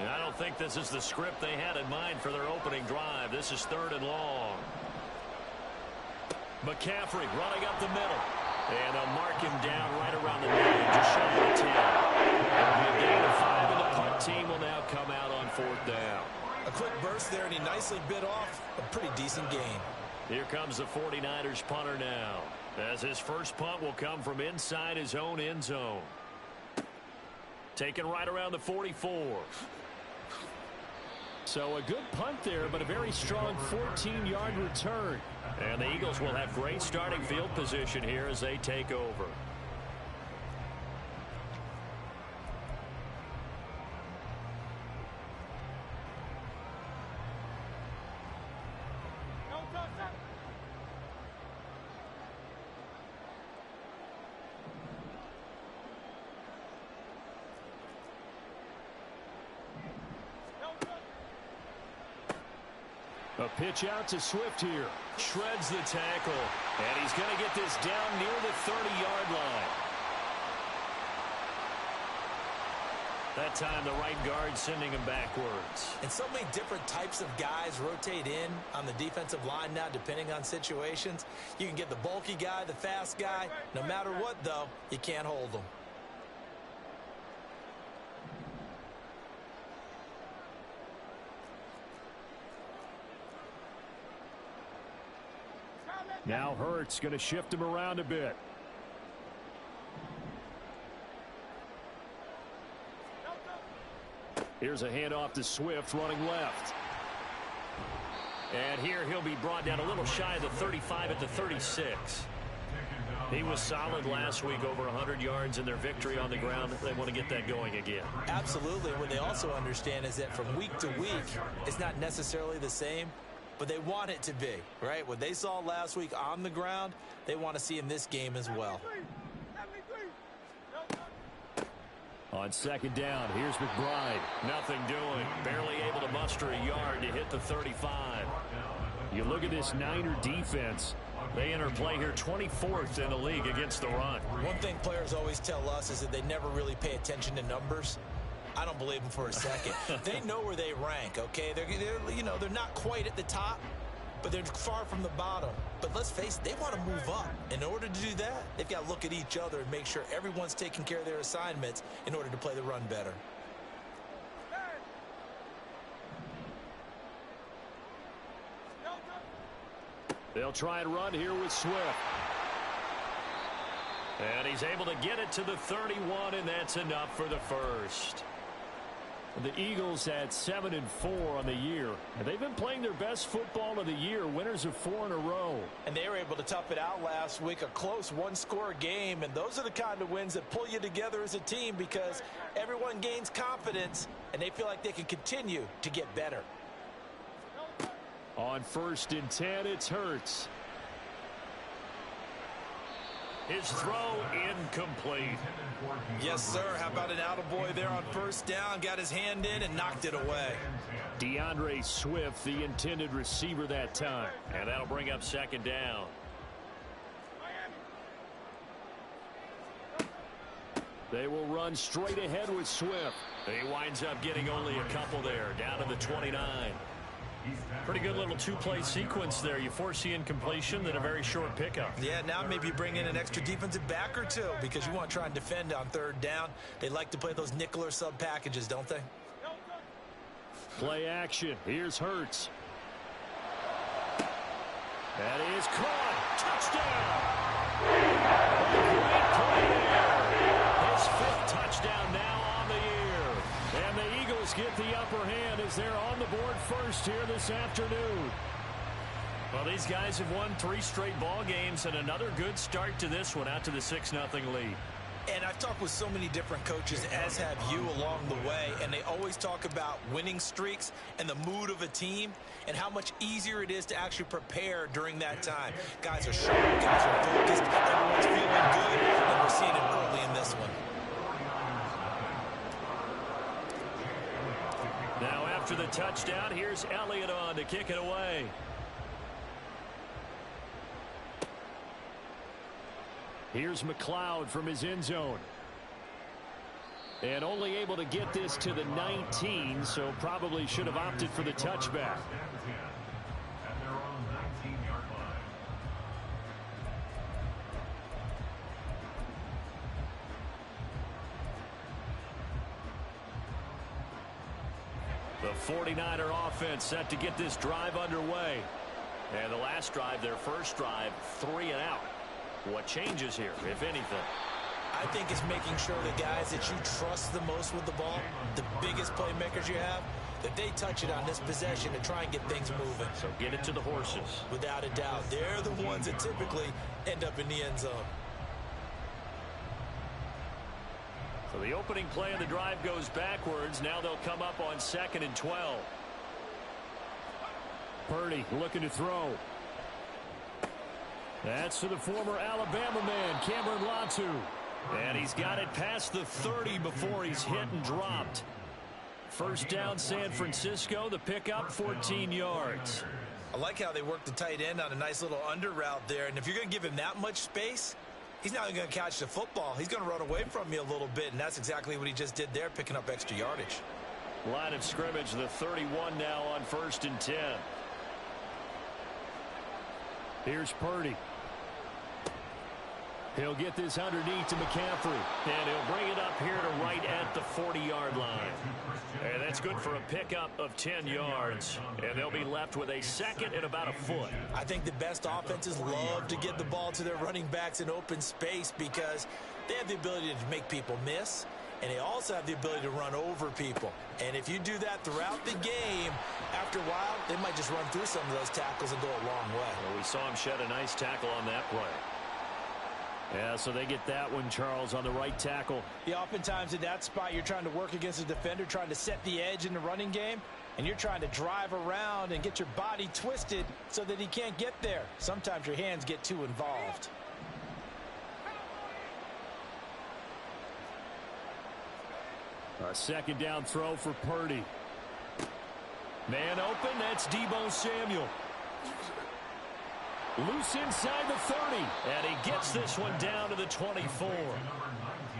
And I don't think this is the script they had in mind for their opening drive. This is 3rd and long. McCaffrey running up the middle. And they'll mark him down right around the 9, just shy of the 10. It'll be a gain of 5, and the punt team will now come out on 4th down. A quick burst there, and he nicely bit off a pretty decent gain. Here comes the 49ers punter now, as his first punt will come from inside his own end zone. Taken right around the 44. So a good punt there, but a very strong 14-yard return. And the Eagles will have great starting field position here as they take over. A pitch out to Swift here. Shreds the tackle. And he's going to get this down near the 30-yard line. That time the right guard sending him backwards. And so many different types of guys rotate in on the defensive line now depending on situations. You can get the bulky guy, the fast guy. No matter what, though, you can't hold them. Now Hurts going to shift him around a bit. Here's a handoff to Swift running left. And here he'll be brought down a little shy of the 35 at the 36. He was solid last week, over 100 yards in their victory on the ground. They want to get that going again. Absolutely. What they also understand is that from week to week, it's not necessarily the same, but they want it to be, right? What they saw last week on the ground, they want to see in this game as well. On second down, here's McBride. Nothing doing. Barely able to muster a yard to hit the 35. You look at this Niner defense. They enter play here 24th in the league against the run. One thing players always tell us is that they never really pay attention to numbers. I don't believe them for a second. They know where they rank, okay? They're not quite at the top, but they're far from the bottom. But let's face it, they want to move up. In order to do that, they've got to look at each other and make sure everyone's taking care of their assignments in order to play the run better. They'll try and run here with Swift. And he's able to get it to the 31, and that's enough for the first. The Eagles at 7-4 on the year. And they've been playing their best football of the year, winners of 4 in a row. And they were able to tough it out last week, a close one-score game. And those are the kind of wins that pull you together as a team because everyone gains confidence, and they feel like they can continue to get better. On 1st and 10, it's Hurts. His throw incomplete. Yes, sir. How about an attaboy there on 1st down? Got his hand in and knocked it away. DeAndre Swift, the intended receiver that time. And that'll bring up 2nd down. They will run straight ahead with Swift. He winds up getting only a couple there, down to the 29. Pretty good little two-play sequence there. You force the incompletion, then a very short pickup. Yeah, now maybe bring in an extra defensive back or two because you want to try and defend on 3rd down. They like to play those nickel or sub packages, don't they? Play action. Here's Hurts. That is caught. Touchdown. Great play there. His 5th touchdown now on the year. And the Eagles get the upper hand as they're on the board first here this afternoon. Well, these guys have won 3 straight ball games and another good start to this one out to the 6-0 lead. And I've talked with so many different coaches, as have you along the way, and they always talk about winning streaks and the mood of a team and how much easier it is to actually prepare during that time. Guys are sharp, guys are focused, everyone's feeling good, and we're seeing it early in this one. Now after the touchdown, here's Elliott on to kick it away. Here's McLeod from his end zone. And only able to get this to the 19, so probably should have opted for the touchback. The 49er offense set to get this drive underway. And the last drive, their first drive, 3 and out. What changes here, if anything? I think it's making sure the guys that you trust the most with the ball, the biggest playmakers you have, that they touch it on this possession to try and get things moving. So get it to the horses. Without a doubt. They're the ones that typically end up in the end zone. So the opening play of the drive goes backwards. Now they'll come up on 2nd and 12. Purdy looking to throw. That's to the former Alabama man, Cameron Latu. And he's got it past the 30 before he's hit and dropped. First down, San Francisco. The pickup, 14 yards. I like how they work the tight end on a nice little under route there. And if you're going to give him that much space, he's not going to catch the football. He's going to run away from you a little bit, and that's exactly what he just did there, picking up extra yardage. Line of scrimmage, the 31 now on 1st and 10. Here's Purdy. He'll get this underneath to McCaffrey. And he'll bring it up here to right at the 40-yard line. And that's good for a pickup of 10 yards. And they'll be left with a 2nd and about a foot. I think the best offenses love to get the ball to their running backs in open space because they have the ability to make people miss, and they also have the ability to run over people. And if you do that throughout the game, after a while, they might just run through some of those tackles and go a long way. Well, we saw him shed a nice tackle on that play. Yeah, so they get that one, Charles, on the right tackle. Yeah, oftentimes in that spot, you're trying to work against a defender, trying to set the edge in the running game, and you're trying to drive around and get your body twisted so that he can't get there. Sometimes your hands get too involved. A 2nd down throw for Purdy. Man open, that's Deebo Samuel. Loose inside the 30, and he gets this one down to the 24.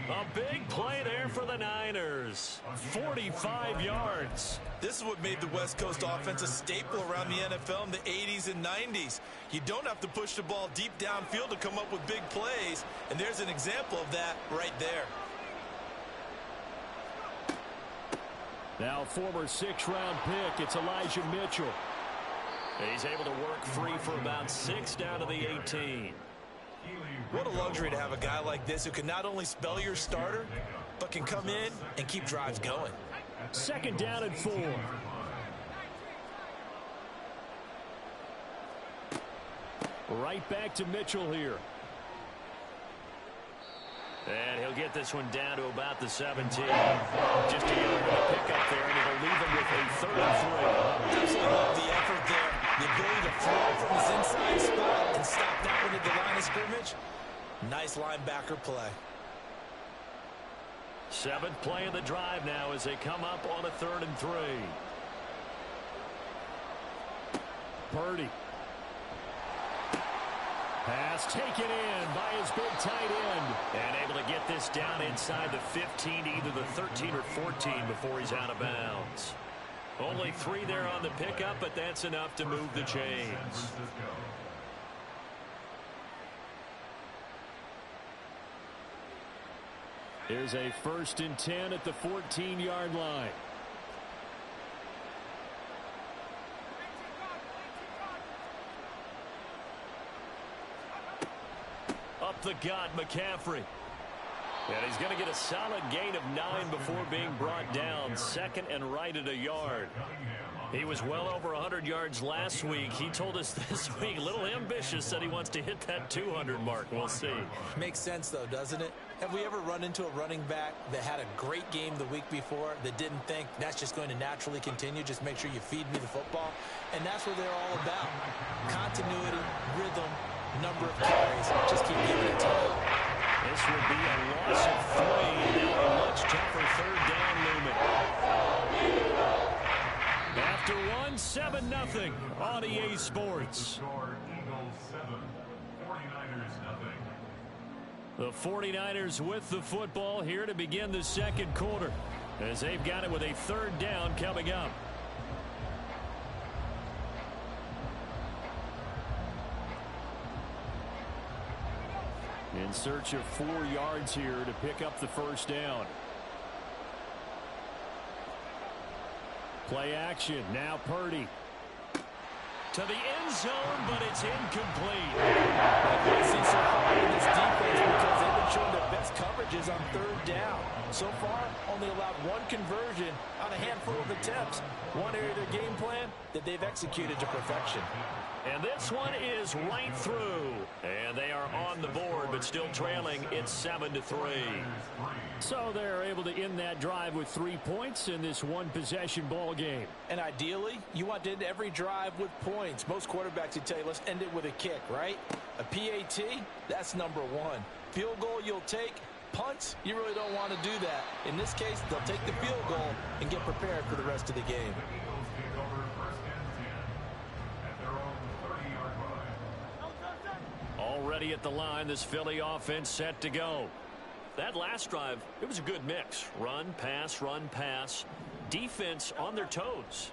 A big play there for the Niners. 45 yards. This is what made the West Coast offense a staple around the NFL in the 80s and 90s. You don't have to push the ball deep downfield to come up with big plays, and there's an example of that right there. Now former 6th-round pick, it's Elijah Mitchell. He's able to work free for about 6 down to the 18. What a luxury to have a guy like this who can not only spell your starter, but can come in and keep drives going. 2nd down and 4. Right back to Mitchell here. And he'll get this one down to about the 17. Just a yard to pick up there, and it'll leave him with a 3rd and 3. Absolutely love the effort there. The ability to throw from his inside spot and stop that one at the line of scrimmage. Nice linebacker play. 7th play of the drive now as they come up on a 3rd and 3. Purdy. Pass taken in by his big tight end. And able to get this down inside the 15, either the 13 or 14 before he's out of bounds. Only 3 there on the pickup, but that's enough to move the chains. Here's a 1st and 10 at the 14-yard line. Up the gut, McCaffrey. And he's going to get a solid gain of 9 before being brought down. 2nd and right at a yard. He was well over 100 yards last week. He told us this week, a little ambitious, said he wants to hit that 200 mark. We'll see. Makes sense, though, doesn't it? Have we ever run into a running back that had a great game the week before that didn't think that's just going to naturally continue? Just make sure you feed me the football. And that's what they're all about. Continuity, rhythm, number of carries. Just keep giving it to them. This would be a loss of 3. Now a much tougher 3rd down looming. After 1, 7-0 on EA Sports. The 49ers with the football here to begin the second quarter, as they've got it with a third down coming up. In search of 4 yards here to pick up the first down. Play action. Now Purdy. To the end zone, but it's incomplete. I see so hard in this defense because they've been showing their best coverages on third down. So far, only allowed 1 conversion on a handful of attempts. One area of their game plan that they've executed to perfection. And this one is right through. And they are on the board, but still trailing. It's 7-3. So they're able to end that drive with 3 points in this one-possession ball game. And ideally, you want to end every drive with points. Most quarterbacks would tell you, let's end it with a kick, right? A PAT, that's number 1. Field goal you'll take. Punts, you really don't want to do that. In this case, they'll take the field goal and get prepared for the rest of the game. Already at the line, this Philly offense set to go. That last drive, it was a good mix. Run, pass. Defense on their toes.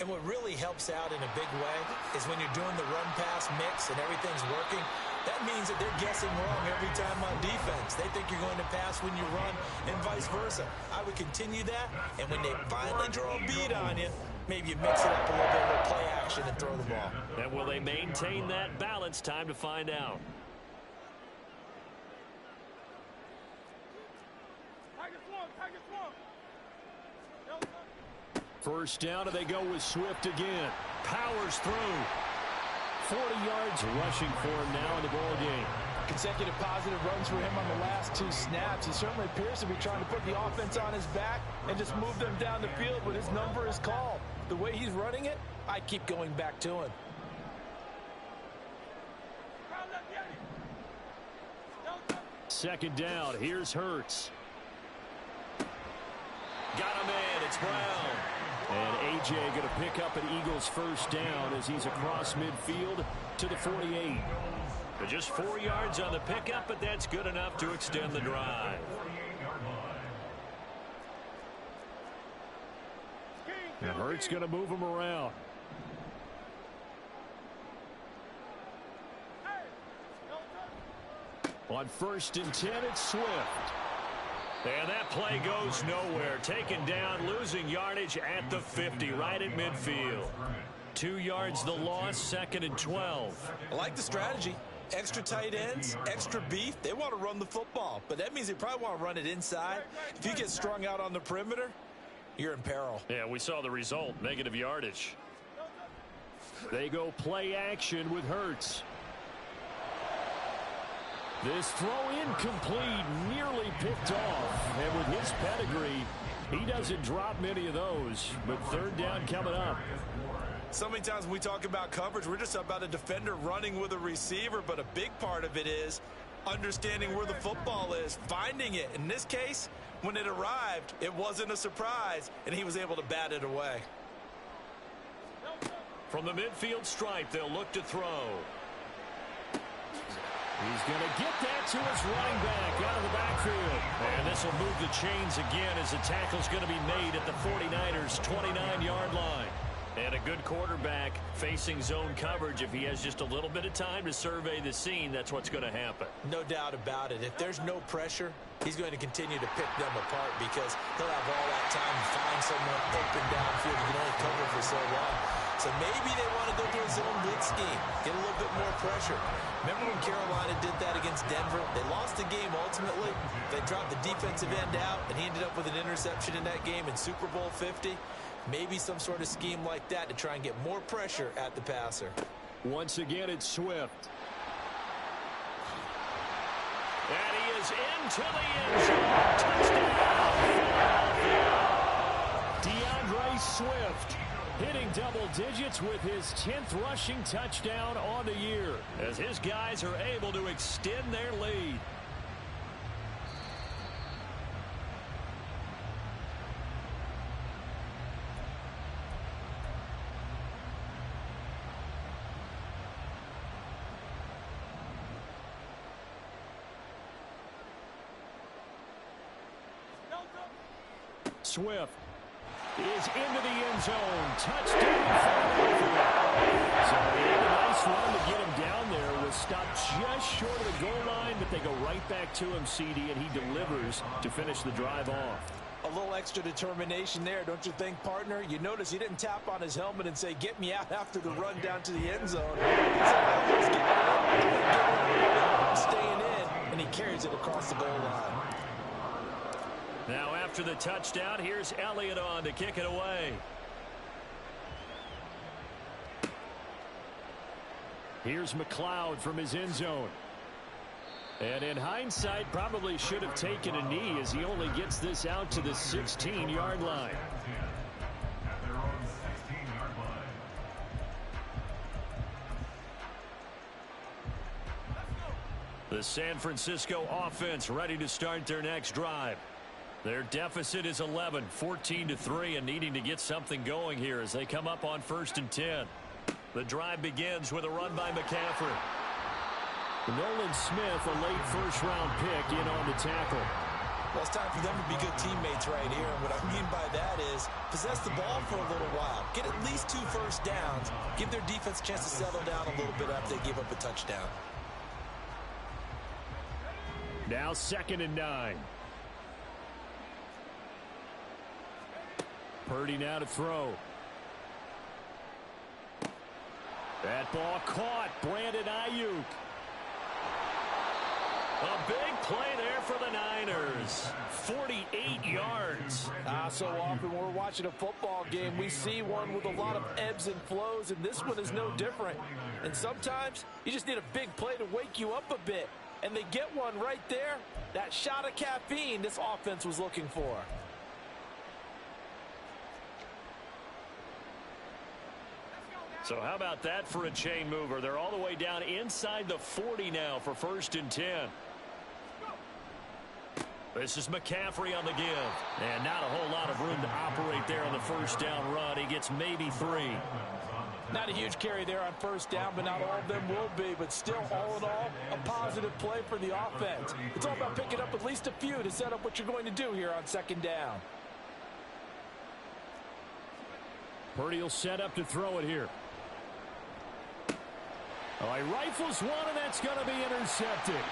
And what really helps out in a big way is when you're doing the run-pass mix and everything's working, that means that they're guessing wrong every time on defense. They think you're going to pass when you run and vice versa. I would continue that, and when they finally draw a beat on you, maybe you mix it up a little bit with play action and throw the ball. And will they maintain that balance? Time to find out. First down, and they go with Swift again. Powers through. 40 yards rushing for him now in the ball game. Consecutive positive runs for him on the last 2 snaps. He certainly appears to be trying to put the offense on his back and just move them down the field when his number is called. The way he's running it, I keep going back to him. Second down. Here's Hurts. Got him in. It's Brown. And A.J. going to pick up an Eagles first down as he's across midfield to the 48. But just 4 yards on the pickup, but that's good enough to extend the drive. And Hurts going to move him around. On 1st and 10, it's Swift. And that play goes nowhere. Taken down, losing yardage at the 50, right at midfield. 2 yards the loss, 2nd and 12. I like the strategy. Extra tight ends, extra beef. They want to run the football, but that means they probably want to run it inside. If you get strung out on the perimeter, you're in peril. Yeah, we saw the result, negative yardage. They go play action with Hurts. This throw incomplete, nearly picked off. And with his pedigree, he doesn't drop many of those. But third down coming up. So many times when we talk about coverage, we're just about a defender running with a receiver, but a big part of it is understanding where the football is, finding it. In this case, when it arrived, it wasn't a surprise, and he was able to bat it away. From the midfield stripe, they'll look to throw. He's going to get that to his running back out of the backfield. And this will move the chains again as the tackle's going to be made at the 49ers' 29-yard line. And a good quarterback facing zone coverage. If he has just a little bit of time to survey the scene, that's what's going to happen. No doubt about it. If there's no pressure, he's going to continue to pick them apart because he'll have all that time to find someone open downfield. You can only cover for so long. So maybe they want to go to a zone blitz scheme, get a little bit more pressure. Remember when Carolina did that against Denver? They lost the game ultimately. They dropped the defensive end out, and he ended up with an interception in that game in Super Bowl 50. Maybe some sort of scheme like that to try and get more pressure at the passer. Once again, it's Swift. And he is into the end zone. Touchdown, Philadelphia. DeAndre Swift hitting double digits with his 10th rushing touchdown on the year as his guys are able to extend their lead. Swift is into the end zone. Touchdown, Philadelphia. So they had a nice run to get him down there. Was stopped just short of the goal line, but they go right back to him, CD, and he delivers to finish the drive off. A little extra determination there, don't you think, partner? You notice he didn't tap on his helmet and say, get me out after the run down to the end zone. He said, I'm staying in, and he carries it across the goal line. Now after the touchdown, here's Elliott on to kick it away. Here's McLeod from his end zone. And in hindsight, probably should have taken a knee as he only gets this out to the 16-yard line. The San Francisco offense ready to start their next drive. Their deficit is 11, 14-3, and needing to get something going here as they come up on 1st and 10. The drive begins with a run by McCaffrey. Nolan Smith, a late first-round pick, in on the tackle. Well, it's time for them to be good teammates right here. And what I mean by that is possess the ball for a little while. Get at least 2 first downs. Give their defense a chance to settle down a little bit after they give up a touchdown. Now 2nd and 9. Purdy now to throw. That ball caught. Brandon Ayuk. A big play there for the Niners. 48 yards. So often when we're watching a football game, we see one with a lot of ebbs and flows, and this one is no different. And sometimes you just need a big play to wake you up a bit. And they get one right there. That shot of caffeine this offense was looking for. So how about that for a chain mover? They're all the way down inside the 40 now for 1st and 10. This is McCaffrey on the give. And not a whole lot of room to operate there on the first down run. He gets maybe 3. Not a huge carry there on first down, but not all of them will be. But still, all in all, a positive play for the offense. It's all about picking up at least a few to set up what you're going to do here on 2nd down. Purdy will set up to throw it here. Oh, he rifles one, and that's going to be intercepted.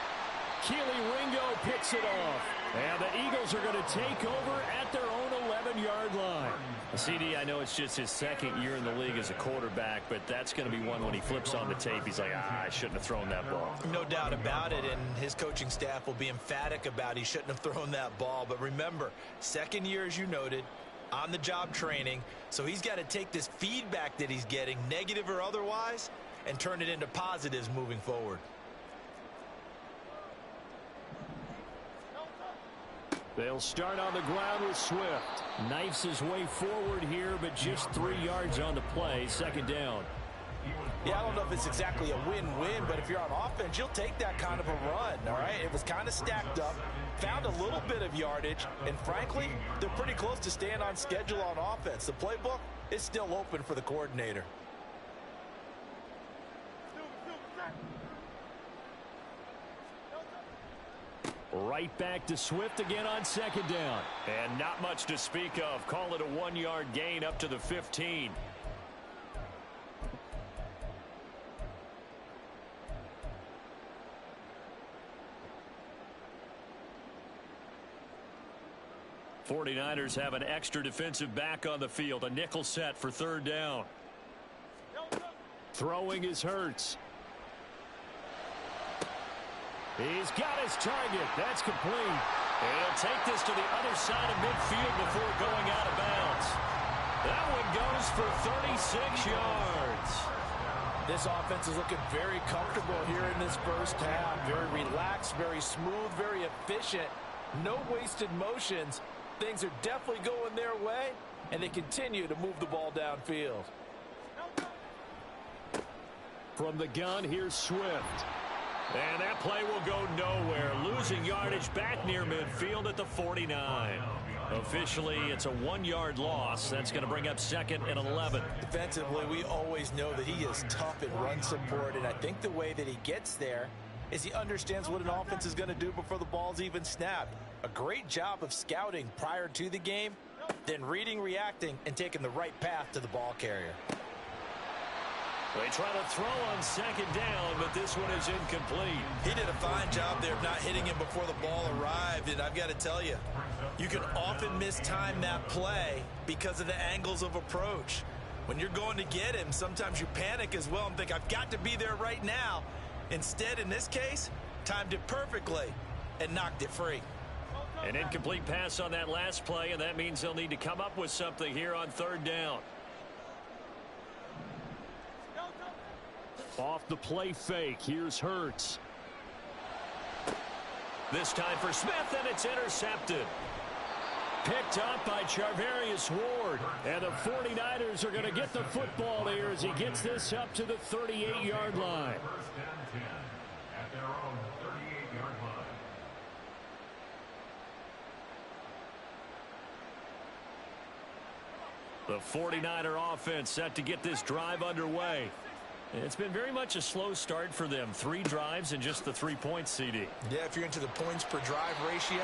Keely Ringo picks it off. And the Eagles are going to take over at their own 11-yard line. CD, I know it's just his 2nd year in the league as a quarterback, but that's going to be one when he flips on the tape. He's like, I shouldn't have thrown that ball. No doubt about it, and his coaching staff will be emphatic about he shouldn't have thrown that ball. But remember, 2nd year, as you noted, on-the-job training, so he's got to take this feedback that he's getting, negative or otherwise, and turn it into positives moving forward. They'll start on the ground with Swift. Knifes his way forward here, but just 3 yards on the play. 2nd down. Yeah, I don't know if it's exactly a win-win, but if you're on offense, you'll take that kind of a run, all right? It was kind of stacked up, found a little bit of yardage, and frankly, they're pretty close to staying on schedule on offense. The playbook is still open for the coordinator. Right back to Swift again on 2nd down. And not much to speak of. Call it a 1-yard gain up to the 15. '49ers have an extra defensive back on the field. A nickel set for 3rd down. Throwing is Hurts. He's got his target. That's complete. And he'll take this to the other side of midfield before going out of bounds. That one goes for 36 yards. This offense is looking very comfortable here in this first half. Very relaxed, very smooth, very efficient. No wasted motions. Things are definitely going their way, and they continue to move the ball downfield. From the gun, here's Swift. And that play will go nowhere. Losing yardage back near midfield at the 49. Officially, it's a 1-yard loss. That's going to bring up 2nd and 11. Defensively, we always know that he is tough in run support, and I think the way that he gets there is he understands what an offense is going to do before the ball's even snapped. A great job of scouting prior to the game, then reading, reacting, and taking the right path to the ball carrier. They try to throw on second down, but this one is incomplete. He did a fine job there of not hitting him before the ball arrived, and I've got to tell you, you can often mistime that play because of the angles of approach. When you're going to get him, sometimes you panic as well and think, I've got to be there right now. Instead, in this case, timed it perfectly and knocked it free. An incomplete pass on that last play, and that means they'll need to come up with something here on third down. Off the play fake, here's Hurts. This time for Smith, and it's intercepted. Picked up by Charvarius Ward. And the 49ers are going to get the football here as he gets this up to the 38-yard line. The 49er offense set to get this drive underway. It's been very much a slow start for them. 3 drives and just the 3 points, CD. Yeah, if you're into the points per drive ratio,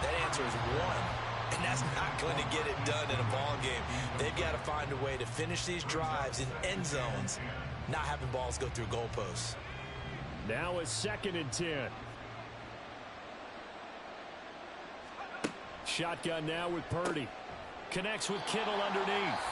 that answer is 1. And that's not going to get it done in a ball game. They've got to find a way to finish these drives in end zones, not having balls go through goalposts. Now a 2nd and 10. Shotgun now with Purdy. Connects with Kittle underneath.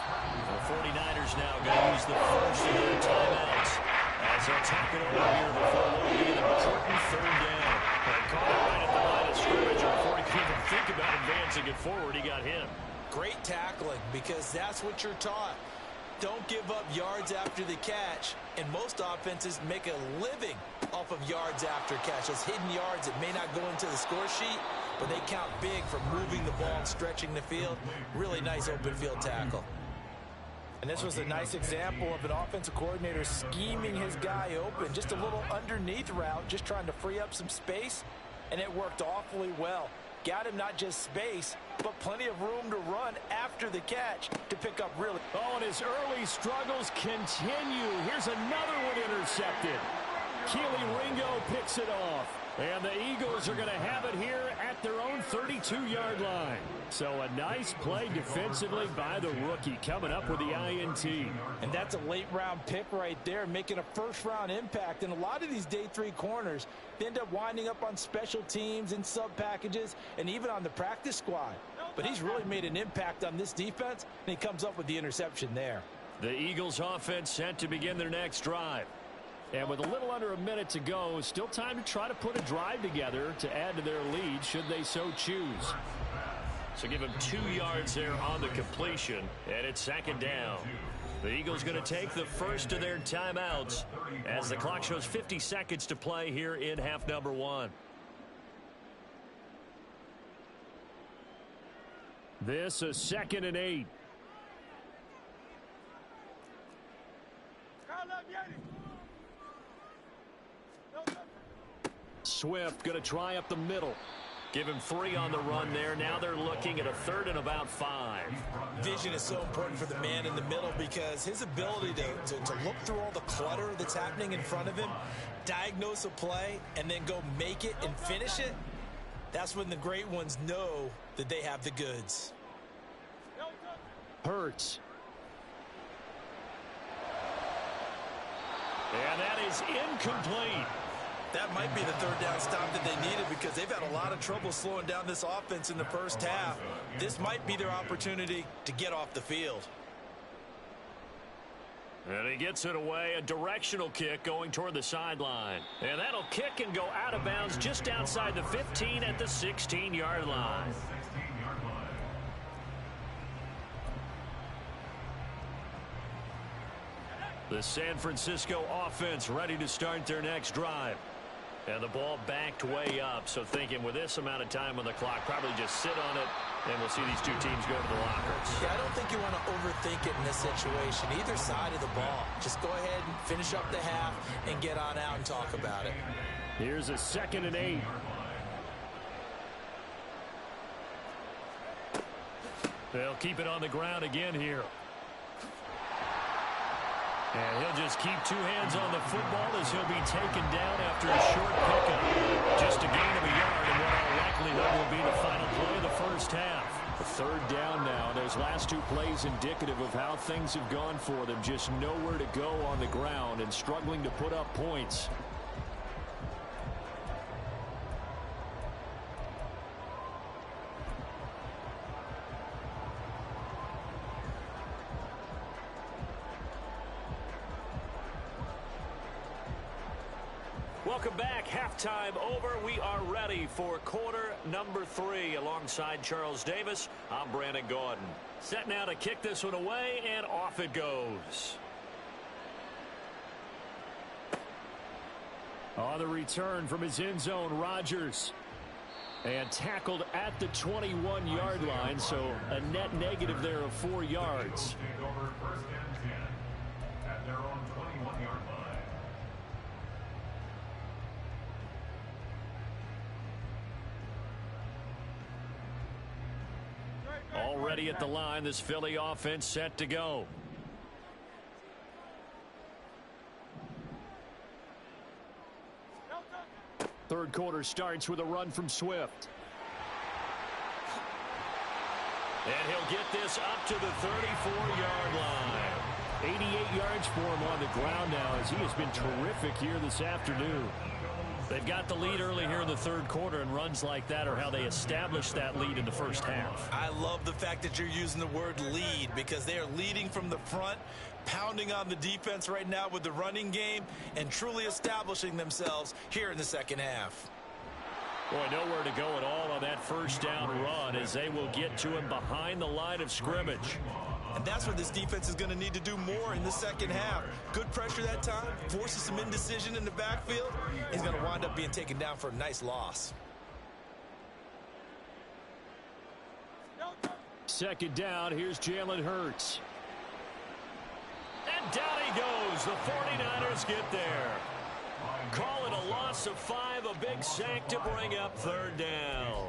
The 49ers now going to use the first of their timeouts as they'll tack it over here before what will be an important third down. They caught it right at the line of scrimmage. Before he could even think about advancing it forward, he got him. Great tackling, because that's what you're taught. Don't give up yards after the catch, and most offenses make a living off of yards after catch. Those hidden yards that may not go into the score sheet, but they count big for moving the ball and stretching the field. Really nice open field tackle. And this was a nice example of an offensive coordinator scheming his guy open. Just a little underneath route, just trying to free up some space, and it worked awfully well. Got him not just space, but plenty of room to run after the catch to pick up really. Oh, and his early struggles continue. Here's another one intercepted. Keely Ringo picks it off. And the Eagles are going to have it here at their own 32-yard line. So a nice play defensively by the rookie, coming up with the INT. And that's a late-round pick right there, making a first-round impact. And a lot of these day 3 corners, they end up winding up on special teams and sub-packages and even on the practice squad. But he's really made an impact on this defense, and he comes up with the interception there. The Eagles offense set to begin their next drive. And with a little under a minute to go, still time to try to put a drive together to add to their lead should they so choose. So give him 2 yards there on the completion, and it's 2nd down. The Eagles going to take the first of their timeouts as the clock shows 50 seconds to play here in half number 1. This a 2nd and 8. Swift going to try up the middle. Give him 3 on the run there. Now they're looking at a 3rd and about 5. Vision is so important for the man in the middle, because his ability to look through all the clutter that's happening in front of him, diagnose a play, and then go make it and finish it, that's when the great ones know that they have the goods. Hurts. And that is incomplete. That might be the 3rd down stop that they needed, because they've had a lot of trouble slowing down this offense in the first half. This might be their opportunity to get off the field. And he gets it away, a directional kick going toward the sideline. And that'll kick and go out of bounds just outside the 15 at the 16-yard line. The San Francisco offense ready to start their next drive. And the ball backed way up, so thinking with this amount of time on the clock, probably just sit on it, and we'll see these 2 teams go to the lockers. Yeah, I don't think you want to overthink it in this situation, either side of the ball. Just go ahead and finish up the half and get on out and talk about it. Here's a 2nd and 8. They'll keep it on the ground again here. And he'll just keep 2 hands on the football as he'll be taken down after a short pickup. Just a gain of a yard, and what all likelihood will be the final play of the first half. A third down now. Those last two plays indicative of how things have gone for them. Just nowhere to go on the ground and struggling to put up points. Welcome back. Halftime over. We are ready for quarter number 3. Alongside Charles Davis, I'm Brandon Gaudin. Set now to kick this one away, and off it goes. On the return from his end zone, Rodgers. And tackled at the 21-yard line, so a net negative there of 4 yards. Already at the line, this Philly offense set to go. Third quarter starts with a run from Swift. And he'll get this up to the 34-yard line. 88 yards for him on the ground now, as he has been terrific here this afternoon. They've got the lead early here in the third quarter, and runs like that are how they establish that lead in the first half. I love the fact that you're using the word lead, because they are leading from the front, pounding on the defense right now with the running game, and truly establishing themselves here in the second half. Boy, nowhere to go at all on that first down run, as they will get to him behind the line of scrimmage. And that's what this defense is going to need to do more in the second half. Good pressure that time, forces some indecision in the backfield. He's going to wind up being taken down for a nice loss. Second down, here's Jalen Hurts. And down he goes. The 49ers get there. Call it a loss of 5, a big sack to bring up third down.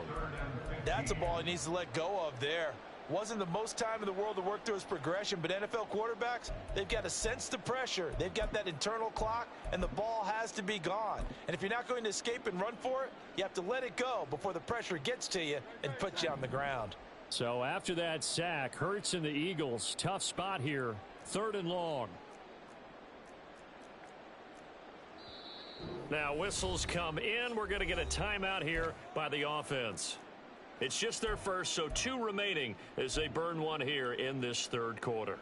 That's a ball he needs to let go of there. Wasn't the most time in the world to work through his progression, but NFL quarterbacks, they've got to sense the pressure. They've got that internal clock, and the ball has to be gone. And if you're not going to escape and run for it, you have to let it go before the pressure gets to you and puts you on the ground. So after that sack, Hurts and the Eagles, tough spot here, third and long. Now whistles come in. We're going to get a timeout here by the offense. It's just their first, so 2 remaining as they burn one here in this third quarter.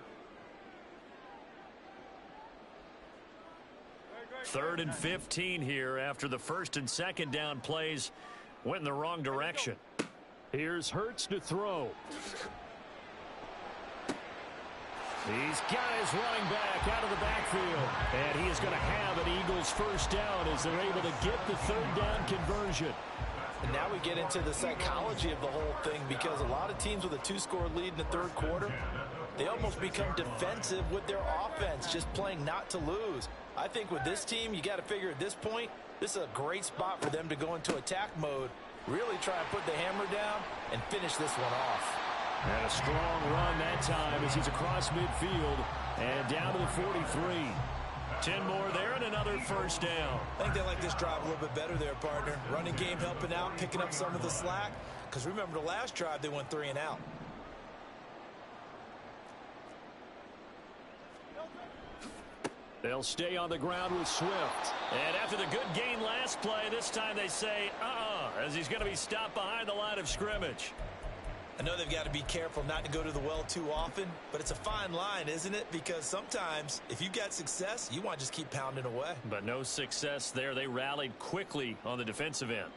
Third and 15 here after the first and second down plays went in the wrong direction. Here's Hurts to throw. He's got his running back out of the backfield. And he is going to have an Eagles first down as they're able to get the third down conversion. And now we get into the psychology of the whole thing, because a lot of teams with a 2-score lead in the third quarter, they almost become defensive with their offense, just playing not to lose. I think with this team, you got to figure at this point, this is a great spot for them to go into attack mode, really try and put the hammer down and finish this one off. And a strong run that time as he's across midfield and down to the 43. 10 more there and another first down. I think they like this drive a little bit better there, partner. Running game helping out, picking up some of the slack. Because remember, the last drive, they went 3 and out. They'll stay on the ground with Swift. And after the good gain last play, this time they say, as he's going to be stopped behind the line of scrimmage. I know they've got to be careful not to go to the well too often, but it's a fine line, isn't it? Because sometimes, if you've got success, you want to just keep pounding away. But no success there. They rallied quickly on the defensive end.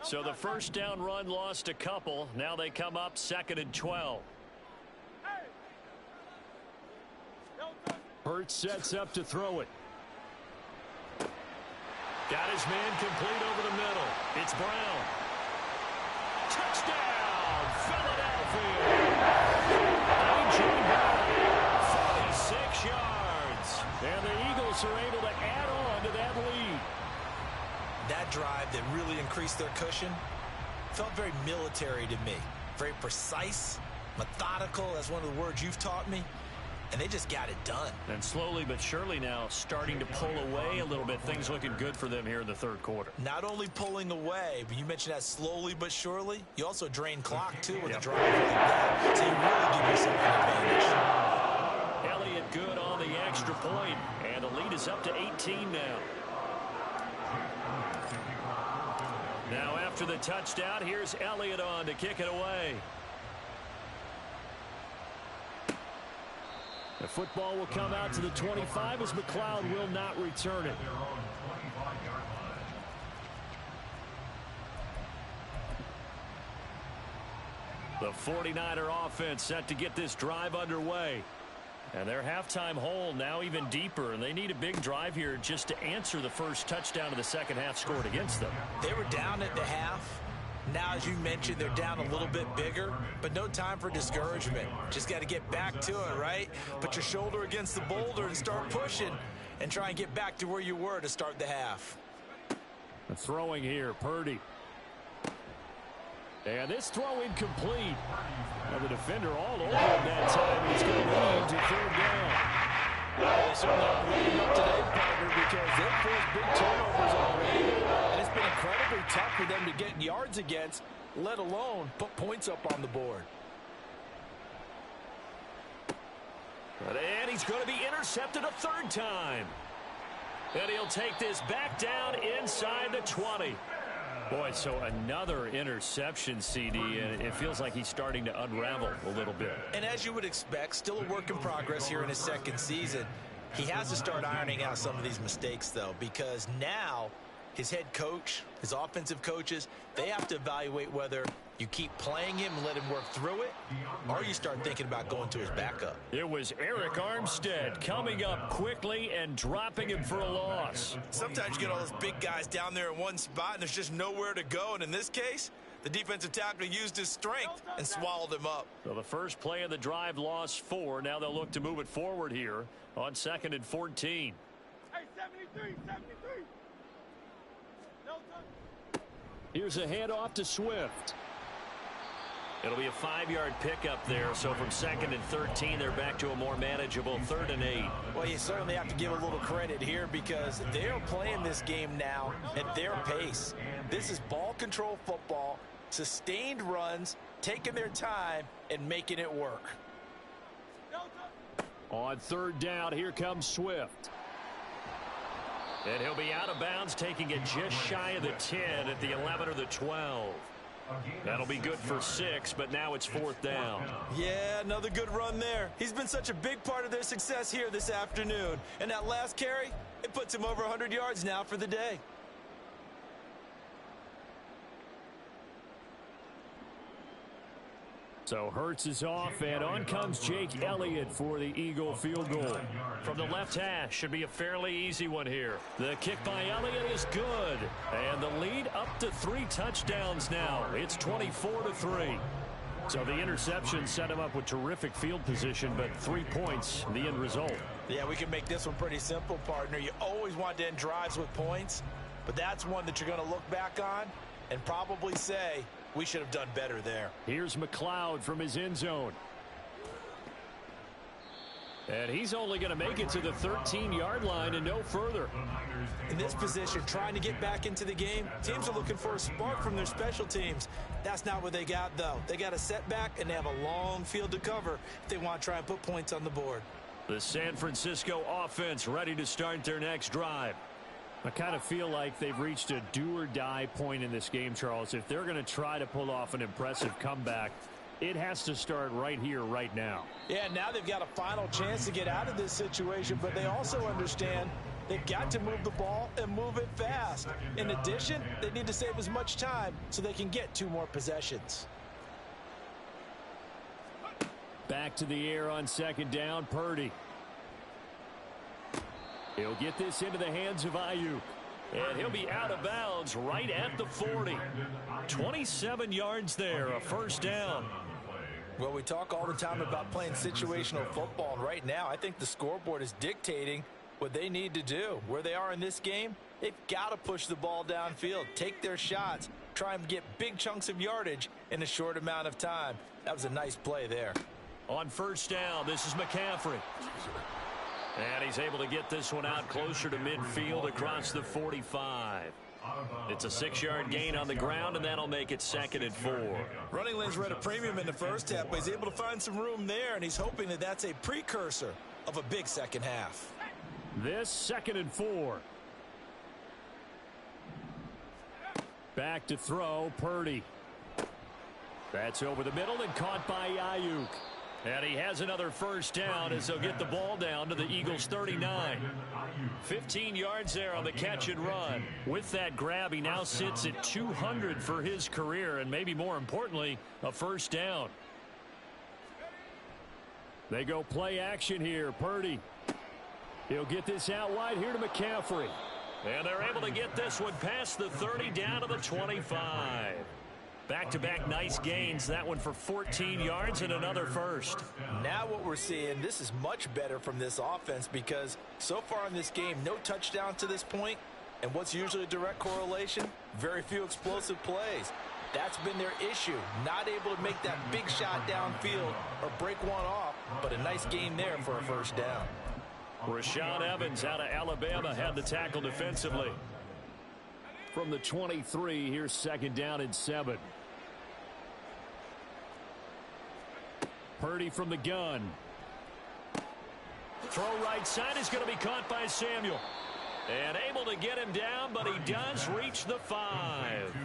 So the first down run lost a couple. Now they come up 2nd and 12. Hurts sets up to throw it. Got his man complete over the middle. It's Brown. Touchdown, Philadelphia. A.J. Brown, 46 yards. And the Eagles are able to add on to that lead. That drive that really increased their cushion felt very military to me. Very precise, methodical. That's one of the words you've taught me. and they just got it done. And slowly but surely now starting to pull away a little bit. Things looking good for them here in the third quarter. Not only pulling away, but you mentioned that slowly but surely. You also drain clock, too, with a drive like that. So you really give yourself an advantage. Elliott good on the extra point, and the lead is up to 18 now. Now after the touchdown, here's Elliott on to kick it away. The football will come out to the 25 as McLeod will not return it. The 49er offense set to get this drive underway. And their halftime hole now even deeper, and they need a big drive here just to answer the first touchdown of the second half scored against them. They were down at the half. Now, as you mentioned, they're down a little bit bigger, but no time for discouragement. Just got to get back to it, right? Put your shoulder against the boulder and start pushing and try and get back to where you were to start the half. The throwing here, Purdy. And this throw incomplete. Now the defender all over him that time, and he's going to lead to third down. They certainly are leading up today, partner, because they've forced big turnovers already. And it's been incredibly tough for them to get yards against, let alone put points up on the board. And he's going to be intercepted a third time. And he'll take this back down inside the 20. Boy, so another interception, CD, and it feels like he's starting to unravel a little bit. And as you would expect, still a work in progress here in his second season. He has to start ironing out some of these mistakes, though, because now his head coach, his offensive coaches, they have to evaluate whether you keep playing him and let him work through it, or you start thinking about going to his backup. It was Arik Armstead coming up quickly and dropping him for a loss. Sometimes you get all those big guys down there in one spot, and there's just nowhere to go. And in this case, the defensive tackle used his strength and swallowed him up. So the first play of the drive lost 4. Now they'll look to move it forward here on 2nd and 14. Hey, 73. Here's a handoff to Swift. It'll be a 5-yard pickup there, so from 2nd and 13, they're back to a more manageable 3rd and 8. Well, you certainly have to give a little credit here because they're playing this game now at their pace. This is ball control football, sustained runs, taking their time, and making it work. On 3rd down, here comes Swift. And he'll be out of bounds, taking it just shy of the 10 at the 11 or the 12. That'll be good for 6, but now it's 4th down. Yeah, another good run there. He's been such a big part of their success here this afternoon. And that last carry, it puts him over 100 yards now for the day. So Hurts is off, and on comes Jake Elliott for the Eagle field goal. From the left hash, should be a fairly easy one here. The kick by Elliott is good, and the lead up to 3 touchdowns now. It's 24-3. So the interception set him up with terrific field position, but 3 points, the end result. Yeah, we can make this one pretty simple, partner. You always want to end drives with points, but that's one that you're going to look back on and probably say, we should have done better there. Here's McLeod from his end zone. And he's only going to make it to the 13-yard line and no further. In this position, trying to get back into the game, teams are looking for a spark from their special teams. That's not what they got, though. They got a setback, and they have a long field to cover if they want to try and put points on the board. The San Francisco offense ready to start their next drive. I kind of feel like they've reached a do-or-die point in this game, Charles. If they're going to try to pull off an impressive comeback, it has to start right here, right now. Yeah, now they've got a final chance to get out of this situation, but they also understand they've got to move the ball and move it fast. In addition, they need to save as much time so they can get 2 more possessions. Back to the air on 2nd down, Purdy. He'll get this into the hands of Ayuk. And he'll be out of bounds right at the 40. 27 yards there, a 1st down. Well, we talk all the time about playing situational football, and right now I think the scoreboard is dictating what they need to do. Where they are in this game, they've got to push the ball downfield, take their shots, try and get big chunks of yardage in a short amount of time. That was a nice play there. On first down, this is McCaffrey. And he's able to get this one out closer to midfield across the 45. It's a 6-yard gain on the ground, and that'll make it 2nd and 4. Running lanes were at a premium in the first half, but he's able to find some room there, and he's hoping that that's a precursor of a big second half. This 2nd and 4. Back to throw, Purdy. That's over the middle and caught by Ayuk. And he has another first down as they'll get the ball down to the Eagles' 39. 15 yards there on the catch and run. With that grab, he now sits at 200 for his career, and maybe more importantly, a first down. They go play action here. Purdy. He'll get this out wide here to McCaffrey. And they're able to get this one past the 30 down to the 25. Back-to-back nice gains. That one for 14 yards and another first. Now what we're seeing, this is much better from this offense because so far in this game, no touchdown to this point. And what's usually a direct correlation? Very few explosive plays. That's been their issue. Not able to make that big shot downfield or break one off, but a nice gain there for a first down. Rashaan Evans out of Alabama had the tackle defensively. From the 23, here's 2nd down and 7. Purdy from the gun. Throw right side is going to be caught by Samuel. And able to get him down, but he does reach the 5.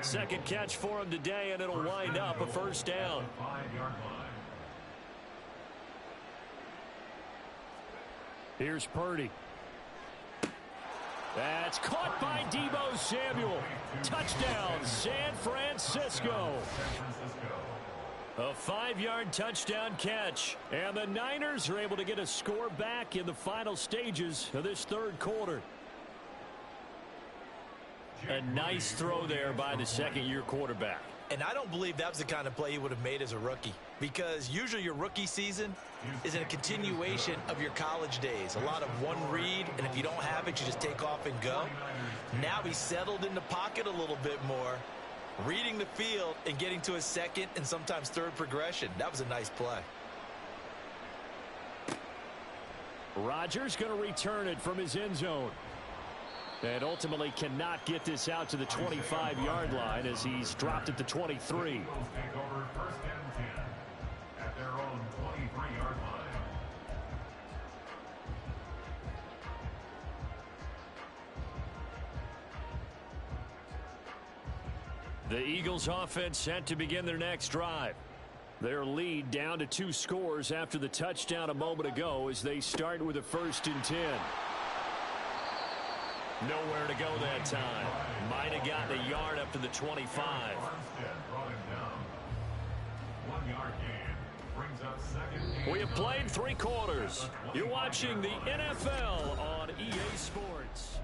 Second catch for him today, and it'll wind up a first down. Here's Purdy. That's caught by Deebo Samuel. Touchdown, San Francisco. A 5-yard touchdown catch. And the Niners are able to get a score back in the final stages of this third quarter. A nice throw there by the second-year quarterback. And I don't believe that was the kind of play he would have made as a rookie, because usually your rookie season is in a continuation of your college days. A lot of one read, and if you don't have it, you just take off and go. Now he's settled in the pocket a little bit more, reading the field and getting to his second and sometimes third progression. That was a nice play. Rodgers going to return it from his end zone. And ultimately cannot get this out to the 25-yard line as he's dropped at the 23. The Eagles offense set to begin their next drive. Their lead down to 2 scores after the touchdown a moment ago as they start with a 1st and 10. Nowhere to go that time. Might have gotten a yard up to the 25. We have played 3 quarters. You're watching the NFL on EA Sports.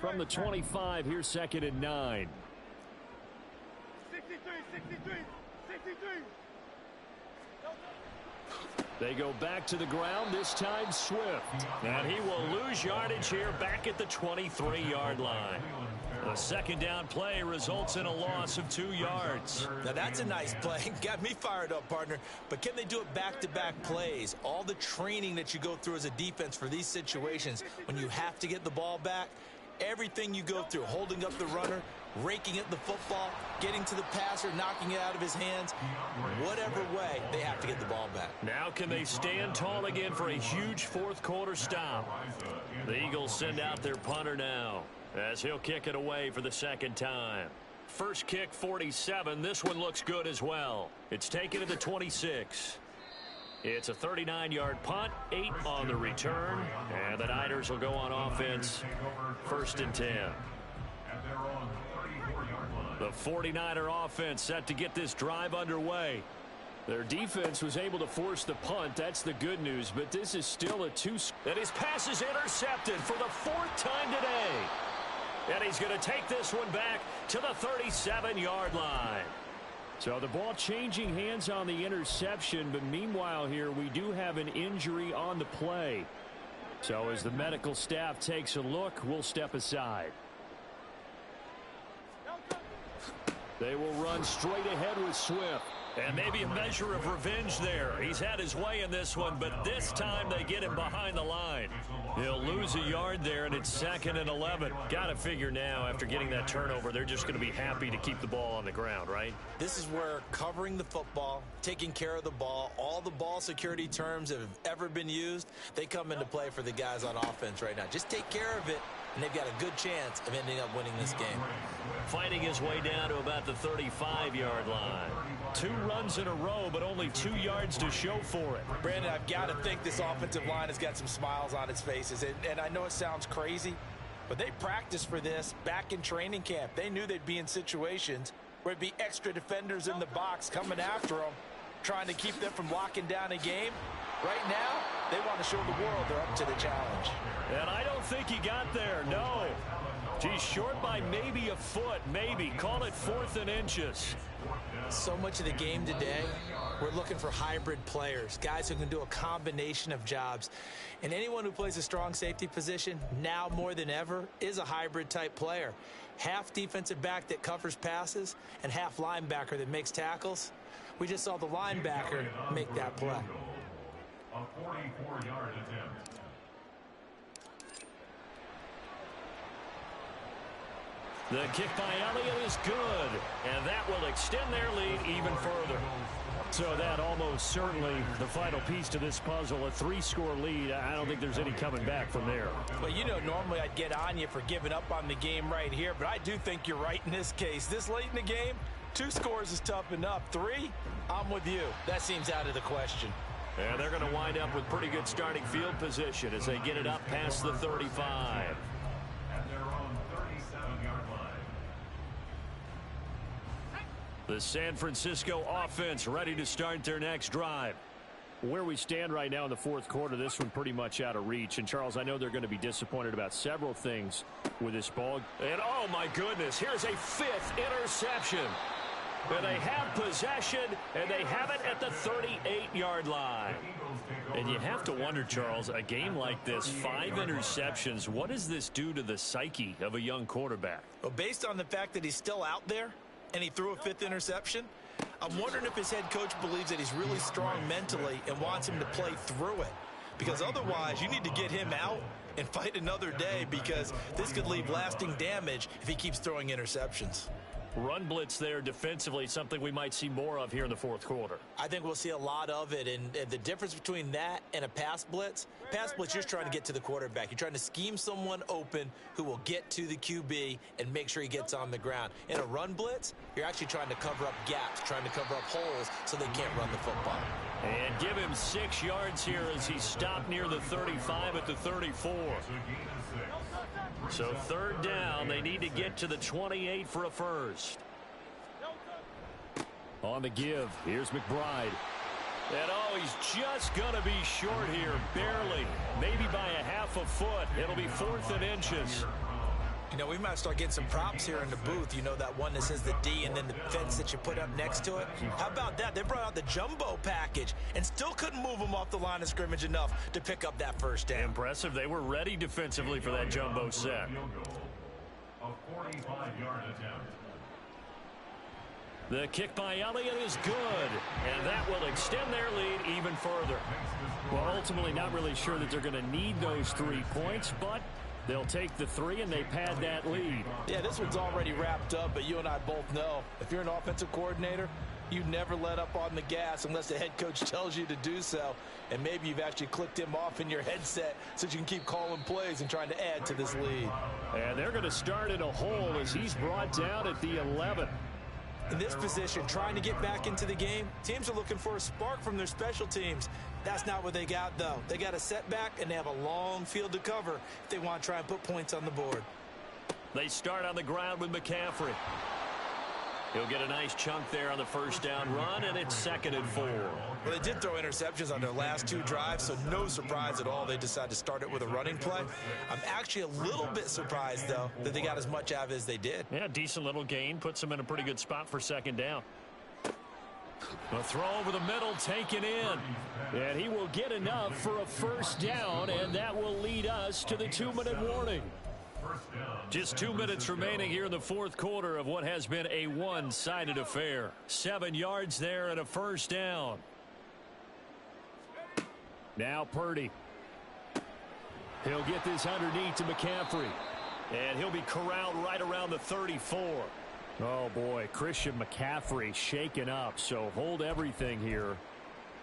From the 25, here's 2nd and 9. 63. They go back to the ground, this time Swift. And he will lose yardage here back at the 23-yard line. A 2nd down play results in a loss of 2 yards. Now that's a nice play. Got me fired up, partner. But can they do it back-to-back plays? All the training that you go through as a defense for these situations, when you have to get the ball back, everything you go through, holding up the runner, raking at the football, getting to the passer, knocking it out of his hands, whatever way, they have to get the ball back. Now can they stand tall again for a huge 4th quarter stop? The Eagles send out their punter now as he'll kick it away for the 2nd time. First kick 47. This one looks good as well. It's taken to the 26. It's a 39-yard punt, 8 on the return, and the Niners will go on offense, 1st and 10. The 49er offense set to get this drive underway. Their defense was able to force the punt. That's the good news, but this is still a 2. And his pass is intercepted for the 4th time today. And he's going to take this one back to the 37-yard line. So the ball changing hands on the interception, but meanwhile here we do have an injury on the play. So as the medical staff takes a look, we'll step aside. They will run straight ahead with Swift. And maybe a measure of revenge there. He's had his way in this one, but this time they get him behind the line. He'll lose a yard there, and it's 2nd and 11. Got to figure now, after getting that turnover, they're just going to be happy to keep the ball on the ground, right? This is where covering the football, taking care of the ball, all the ball security terms that have ever been used, they come into play for the guys on offense right now. Just take care of it, and they've got a good chance of ending up winning this game. Fighting his way down to about the 35-yard line. 2 runs in a row, but only 2 yards to show for it. Brandon, I've got to think this offensive line has got some smiles on its faces. And I know it sounds crazy, but they practiced for this back in training camp. They knew they'd be in situations where it'd be extra defenders in the box coming after them, trying to keep them from locking down a game. Right now, they want to show the world they're up to the challenge. And I don't think he got there, no. He's short by maybe a foot, maybe. Call it 4th and inches. So much of the game today, we're looking for hybrid players, guys who can do a combination of jobs. And anyone who plays a strong safety position, now more than ever, is a hybrid type player. Half defensive back that covers passes and half linebacker that makes tackles. We just saw the linebacker make that play. A 44-yard attempt. The kick by Elliott is good, and that will extend their lead even further. So that almost certainly the final piece to this puzzle, a 3-score lead. I don't think there's any coming back from there. Well, you know, normally I'd get on you for giving up on the game right here, but I do think you're right in this case. This late in the game, 2 scores is tough enough. 3, I'm with you. That seems out of the question. And they're going to wind up with pretty good starting field position as they get it up past the 35. The San Francisco offense ready to start their next drive. Where we stand right now in the 4th quarter, this one pretty much out of reach. And, Charles, I know they're going to be disappointed about several things with this ball. And, oh, my goodness, here's a 5th interception. And they have possession, and they have it at the 38-yard line. And you have to wonder, Charles, a game like this, 5 interceptions, what does this do to the psyche of a young quarterback? Well, based on the fact that he's still out there, and he threw a 5th interception, I'm wondering if his head coach believes that he's really strong mentally and wants him to play through it. Because otherwise, you need to get him out and fight another day, because this could leave lasting damage if he keeps throwing interceptions. Run blitz there defensively, something we might see more of here in the 4th quarter. I think we'll see a lot of it, and the difference between that and a pass blitz, you're just trying to get to the quarterback. You're trying to scheme someone open who will get to the QB and make sure he gets on the ground. In a run blitz, you're actually trying to cover up gaps, trying to cover up holes so they can't run the football. And give him 6 yards here as he stopped near the 35 at the 34. So 3rd down, they need to get to the 28 for a first. On the give, here's McBride. And oh, he's just going to be short here, barely. Maybe by a half a foot. It'll be 4th and inches. You know, we might start getting some props here in the booth. You know, that one that says the D and then the fence that you put up next to it. How about that? They brought out the jumbo package and still couldn't move them off the line of scrimmage enough to pick up that first down. Impressive. They were ready defensively for that jumbo set. A 45-yard attempt. The kick by Elliott is good, and that will extend their lead even further. Well, ultimately not really sure that they're going to need those 3 points, but they'll take the 3 and they pad that lead. Yeah, this one's already wrapped up, but you and I both know if you're an offensive coordinator, you never let up on the gas unless the head coach tells you to do so. And maybe you've actually clicked him off in your headset so you can keep calling plays and trying to add to this lead. And they're going to start in a hole as he's brought down at the 11. In this position, trying to get back into the game, teams are looking for a spark from their special teams. That's not what they got, though. They got a setback, and they have a long field to cover if they want to try and put points on the board. They start on the ground with McCaffrey. He'll get a nice chunk there on the first down run, and it's 2nd and 4. Well, they did throw interceptions on their last 2 drives, so no surprise at all they decided to start it with a running play. I'm actually a little bit surprised, though, that they got as much out of it as they did. Yeah, decent little gain. Puts them in a pretty good spot for 2nd down. A throw over the middle, taken in. And he will get enough for a first down, and that will lead us to the 2-minute warning. First down. Just 2 minutes remaining here in the fourth quarter of what has been a one-sided affair. 7 yards there and a first down. Now Purdy. He'll get this underneath to McCaffrey. And he'll be corralled right around the 34. Oh, boy, Christian McCaffrey shaken up. So hold everything here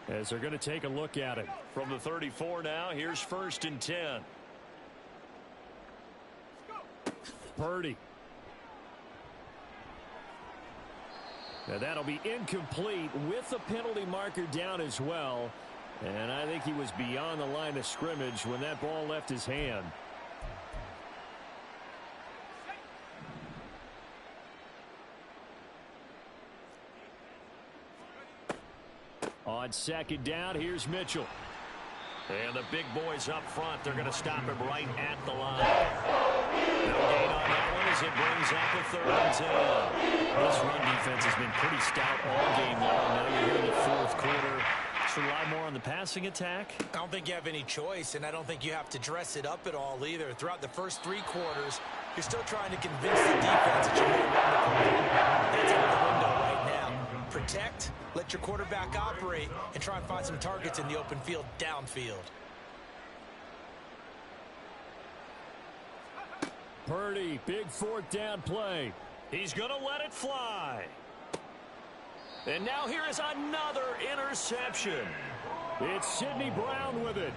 as they're going to take a look at it. From the 34 now, here's 1st and 10. Purdy. Now that'll be incomplete with the penalty marker down as well. And I think he was beyond the line of scrimmage when that ball left his hand. On 2nd down, here's Mitchell. And the big boys up front, they're going to stop him right at the line. No gain on that one as it brings up a 3rd and 10. This run defense has been pretty stout all game long. Now you're here in the fourth quarter. Just rely more on the passing attack. I don't think you have any choice, and I don't think you have to dress it up at all either. Throughout the first 3 quarters, you're still trying to convince the defense that you may run the football. That's out the window right now. Protect, let your quarterback operate, and try and find some targets in the open field downfield. Purdy, big 4th down play. He's going to let it fly. And now here is another interception. It's Sidney Brown with it.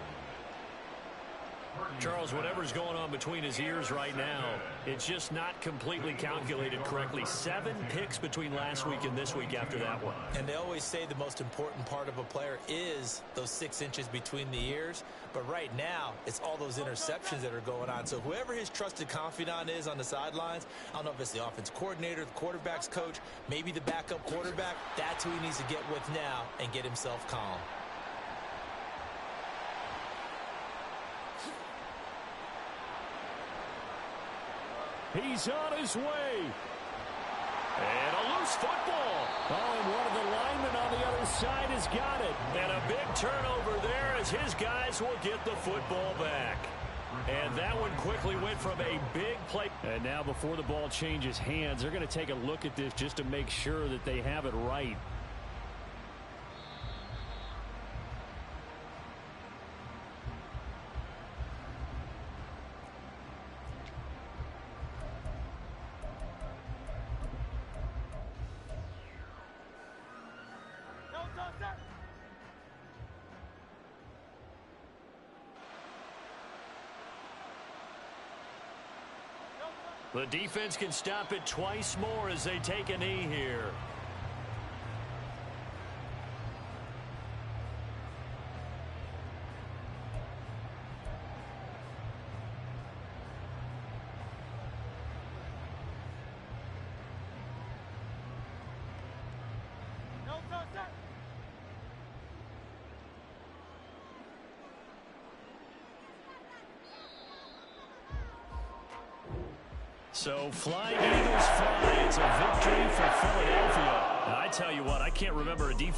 Charles, whatever's going on between his ears right now, it's just not completely calculated correctly. 7 picks between last week and this week after that one. And they always say the most important part of a player is those 6 inches between the ears. But right now, it's all those interceptions that are going on. So whoever his trusted confidant is on the sidelines, I don't know if it's the offense coordinator, the quarterback's coach, maybe the backup quarterback, that's who he needs to get with now and get himself calm. He's on his way. And a loose football. Oh, and one of the linemen on the other side has got it. And a big turnover there as his guys will get the football back. And that one quickly went from a big play. And now before the ball changes hands, they're going to take a look at this just to make sure that they have it right. The defense can stop it twice more as they take a knee here. So flying Eagles fly. It's a victory for Philadelphia. And I tell you what, I can't remember a defense